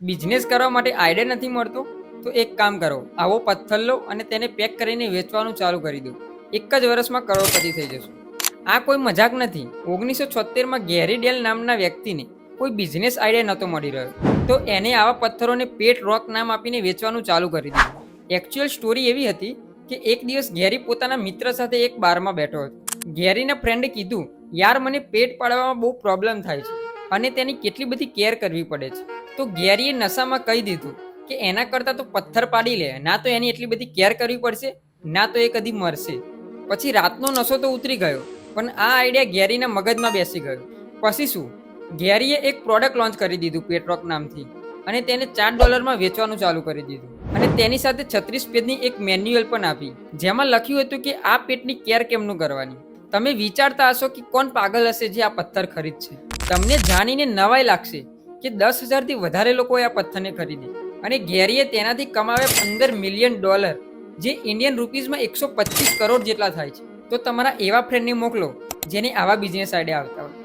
Business કરવા માટે idea નથી મળતો તો એક કામ કરો, આવો પથ્થર લો અને તેને પેક કરીને વેચવાનું ચાલુ કરી દો. એક જ વર્ષમાં કરોડપતિ થઈ જશો. આ કોઈ મજાક નથી. 1976માં ગેરી ડેલ નામના વ્યક્તિને કોઈ બિઝનેસ આઈડિયા નહોતો મળી રહ્યો, તો એને આવા પથ્થરોને પેટ રોક નામ આપીને વેચવાનું ચાલુ કરી દીધું. એકચ્યુઅલ સ્ટોરી એવી હતી કે એક દિવસ ગેરી પોતાના મિત્ર સાથે એક બારમાં બેઠો હતો. ગેરીના ફ્રેન્ડે કીધું, યાર મને પેટ પાડવામાં બહુ પ્રોબ્લેમ થાય છે અને તેની કેટલી બધી કેર કરવી પડે છે. તો ગેરીએ નશામાં કહી દીધું કે એના કરતાં તો પથ્થર પાડી લે, ના તો એની એટલી બધી કેર કરવી પડશે, ના તો એ કદી મરશે. પછી રાતનો નશો તો ઉતરી ગયો, પણ આ આઈડિયા ગેરીના મગજમાં બેસી ગયો. પછી શું, ગેરીએ એક પ્રોડક્ટ લોન્ચ કરી દીધું પેટ્રોક નામથી, અને તેને $4 વેચવાનું ચાલુ કરી દીધું. અને તેની સાથે 36 પેજની એક મેન્યુઅલ પણ આપી, જેમાં લખ્યું હતું કે આ પેટની કેર કેમનું કરવાની. તમે વિચારતા હશો કે કોણ પાગલ હશે જે આ પથ્થર ખરીદશે. તમને જાણીને નવાઈ લાગશે કે 10,000થી વધારે લોકોએ આ પથ્થરને ખરીદી, અને ગેરીએ તેનાથી કમાવ્યા $15 મિલિયન, જે ઇન્ડિયન રૂપીઝમાં 125 કરોડ જેટલા થાય છે. તો તમારા એવા ફ્રેન્ડને મોકલો જેને આવા બિઝનેસ આઈડિયા આવતા હોય.